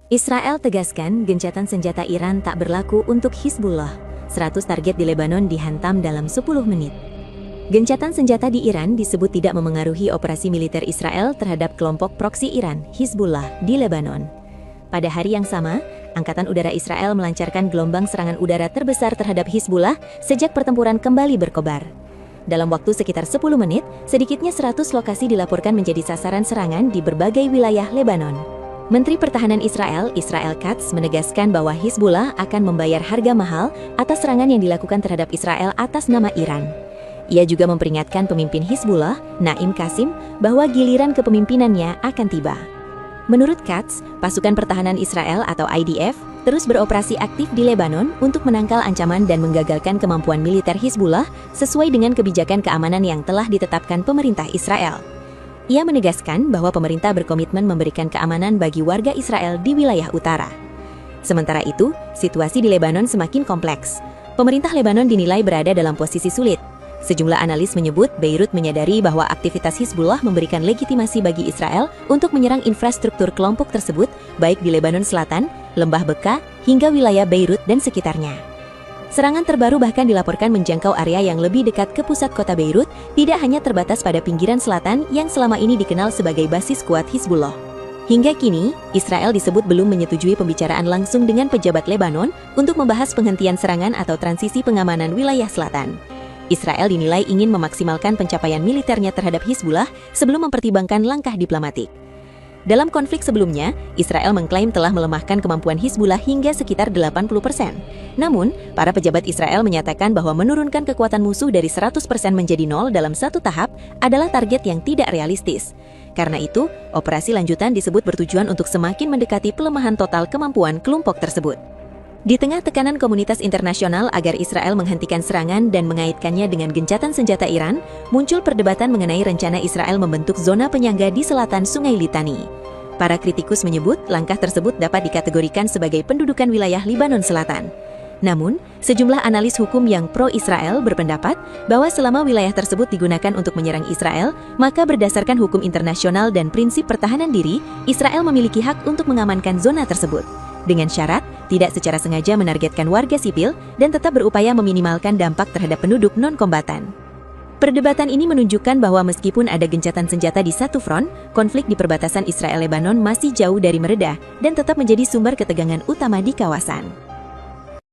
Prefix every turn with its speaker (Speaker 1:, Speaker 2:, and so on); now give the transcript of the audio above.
Speaker 1: Israel tegaskan gencatan senjata Iran tak berlaku untuk Hizbullah. 100 target di Lebanon dihantam dalam 10 menit. Gencatan senjata di Iran disebut tidak memengaruhi operasi militer Israel terhadap kelompok proksi Iran, Hizbullah, di Lebanon. Pada hari yang sama, Angkatan Udara Israel melancarkan gelombang serangan udara terbesar terhadap Hizbullah sejak pertempuran kembali berkobar. Dalam waktu sekitar 10 menit, sedikitnya 100 lokasi dilaporkan menjadi sasaran serangan di berbagai wilayah Lebanon. Menteri Pertahanan Israel, Israel Katz, menegaskan bahwa Hizbullah akan membayar harga mahal atas serangan yang dilakukan terhadap Israel atas nama Iran. Ia juga memperingatkan pemimpin Hizbullah, Naim Qasim, bahwa giliran kepemimpinannya akan tiba. Menurut Katz, pasukan pertahanan Israel atau IDF terus beroperasi aktif di Lebanon untuk menangkal ancaman dan menggagalkan kemampuan militer Hizbullah sesuai dengan kebijakan keamanan yang telah ditetapkan pemerintah Israel. Ia menegaskan bahwa pemerintah berkomitmen memberikan keamanan bagi warga Israel di wilayah utara. Sementara itu, situasi di Lebanon semakin kompleks. Pemerintah Lebanon dinilai berada dalam posisi sulit. Sejumlah analis menyebut Beirut menyadari bahwa aktivitas Hizbullah memberikan legitimasi bagi Israel untuk menyerang infrastruktur kelompok tersebut, baik di Lebanon Selatan, Lembah Beka, hingga wilayah Beirut dan sekitarnya. Serangan terbaru bahkan dilaporkan menjangkau area yang lebih dekat ke pusat kota Beirut, tidak hanya terbatas pada pinggiran selatan yang selama ini dikenal sebagai basis kuat Hizbullah. Hingga kini, Israel disebut belum menyetujui pembicaraan langsung dengan pejabat Lebanon untuk membahas penghentian serangan atau transisi pengamanan wilayah selatan. Israel dinilai ingin memaksimalkan pencapaian militernya terhadap Hizbullah sebelum mempertimbangkan langkah diplomatik. Dalam konflik sebelumnya, Israel mengklaim telah melemahkan kemampuan Hizbullah hingga sekitar 80%. Namun, para pejabat Israel menyatakan bahwa menurunkan kekuatan musuh dari 100% menjadi 0 dalam satu tahap adalah target yang tidak realistis. Karena itu, operasi lanjutan disebut bertujuan untuk semakin mendekati pelemahan total kemampuan kelompok tersebut. Di tengah tekanan komunitas internasional agar Israel menghentikan serangan dan mengaitkannya dengan gencatan senjata Iran, muncul perdebatan mengenai rencana Israel membentuk zona penyangga di selatan Sungai Litani. Para kritikus menyebut langkah tersebut dapat dikategorikan sebagai pendudukan wilayah Lebanon Selatan. Namun, sejumlah analis hukum yang pro-Israel berpendapat bahwa selama wilayah tersebut digunakan untuk menyerang Israel, maka berdasarkan hukum internasional dan prinsip pertahanan diri, Israel memiliki hak untuk mengamankan zona tersebut. Dengan syarat, tidak secara sengaja menargetkan warga sipil dan tetap berupaya meminimalkan dampak terhadap penduduk non-kombatan. Perdebatan ini menunjukkan bahwa meskipun ada gencatan senjata di satu front, konflik di perbatasan Israel-Lebanon masih jauh dari mereda dan tetap menjadi sumber ketegangan utama di kawasan.